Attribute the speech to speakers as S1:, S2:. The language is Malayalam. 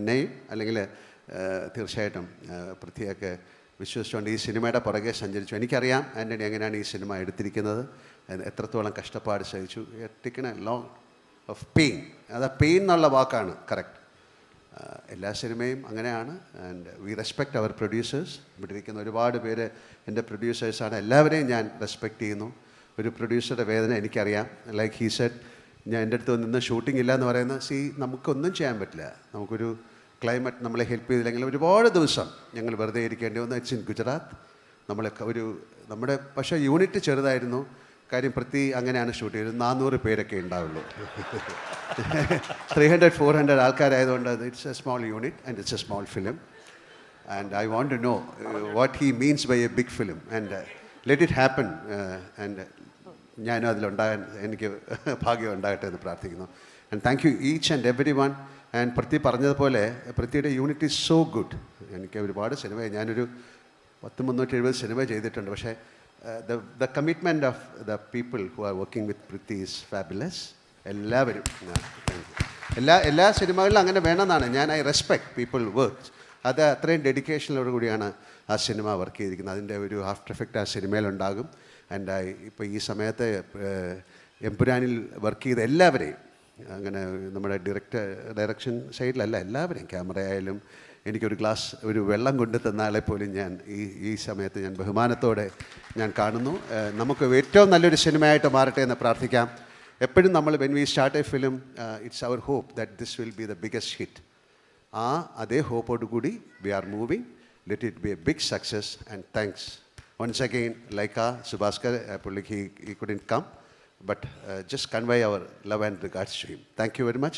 S1: എന്നെയും അല്ലെങ്കിൽ തീർച്ചയായിട്ടും പൃഥ്വിയൊക്കെ വിശ്വസിച്ചുകൊണ്ട് ഈ സിനിമയുടെ പുറകെ സഞ്ചരിച്ചു. എനിക്കറിയാം ആൻ്റണി എങ്ങനെയാണ് ഈ സിനിമ എടുത്തിരിക്കുന്നത്, എത്രത്തോളം കഷ്ടപ്പാട് സഹിച്ചു. Taken a long of pain. അത് പെയിൻ എന്നുള്ള വാക്കാണ് കറക്റ്റ്. എല്ലാ സിനിമയും അങ്ങനെയാണ്. And we respect our producers. ഇവിടെ ഇരിക്കുന്ന ഒരുപാട് പേര് എൻ്റെ പ്രൊഡ്യൂസേഴ്സാണ്. എല്ലാവരെയും ഞാൻ റെസ്പെക്റ്റ് ചെയ്യുന്നു. ഒരു പ്രൊഡ്യൂസറുടെ വേദന എനിക്കറിയാം. ലൈക്ക് ഹീ സെഡ്, ഞാൻ എൻ്റെ അടുത്ത് നിന്ന് ഷൂട്ടിംഗ് ഇല്ല എന്ന് പറയുന്നത്, നമുക്കൊന്നും ചെയ്യാൻ പറ്റില്ല. നമുക്കൊരു ക്ലൈമറ്റ് നമ്മളെ ഹെൽപ്പ് ചെയ്തില്ലെങ്കിൽ ഒരുപാട് ദിവസം ഞങ്ങൾ വെറുതെ ഇരിക്കേണ്ടി വന്നു. It's in Gujarat. നമ്മളൊക്കെ നമ്മുടെ പക്ഷേ യൂണിറ്റ് ചെറുതായിരുന്നു. കാര്യം പൃഥ്വി അങ്ങനെയാണ് ഷൂട്ട് ചെയ്തത്. 400 പേരൊക്കെ ഉണ്ടാവുള്ളൂ. 300-400 ആൾക്കാരായതുകൊണ്ട് it's a small unit and it's a small film. And I want to know what he means by a big film and let it happen. And ഞാനും അതിലുണ്ടാകാൻ എനിക്ക് ഭാഗ്യം ഉണ്ടാകട്ടെ എന്ന് പ്രാർത്ഥിക്കുന്നു. And thank you each and every one. And Prithvi പറഞ്ഞതുപോലെ പൃഥ്വിയുടെ യൂണിറ്റ് ഈസ് സോ ഗുഡ്. എനിക്ക് ഒരുപാട് സിനിമ, ഞാനൊരു 370 സിനിമ ചെയ്തിട്ടുണ്ട്. പക്ഷേ the commitment of the people who are working with Prithvi is fabulous. എല്ലാവരും എല്ലാ സിനിമകളിലും അങ്ങനെ വേണമെന്നാണ് ഐ റെസ്പെക്ട് പീപ്പിൾ വർക്ക്സ്. അത് അത്രയും ഡെഡിക്കേഷനോട് കൂടിയാണ് ആ സിനിമ വർക്ക് ചെയ്തിരിക്കുന്നത്. അതിൻ്റെ ഒരു ആഫ്റ്റർ എഫക്റ്റ് ആ സിനിമയിലുണ്ടാകും. ആൻഡ് ഇപ്പോൾ ഈ സമയത്ത് എമ്പുരാനിൽ വർക്ക് ചെയ്ത എല്ലാവരെയും, അങ്ങനെ നമ്മുടെ ഡയറക്ഷൻ സൈഡിലല്ല, എല്ലാവരെയും, ക്യാമറ ആയാലും, എനിക്കൊരു ഗ്ലാസ് ഒരു വെള്ളം കൊണ്ട് തന്നാളെ പോലും ഞാൻ ഈ സമയത്ത് ഞാൻ ബഹുമാനത്തോടെ ഞാൻ കാണുന്നു. നമുക്ക് ഏറ്റവും നല്ലൊരു സിനിമയായിട്ട് മാറട്ടെ എന്ന് പ്രാർത്ഥിക്കാം. എപ്പോഴും നമ്മൾ when we start a film, it's our hope that this will be the biggest hit. അതേ ഹോപ്പോട് കൂടി we are moving. Let it be a big success. And thanks once again. Lyca Subhaskar, പുള്ളിക്ക് he couldn't come, but just convey our love and regards to him. Thank you very much.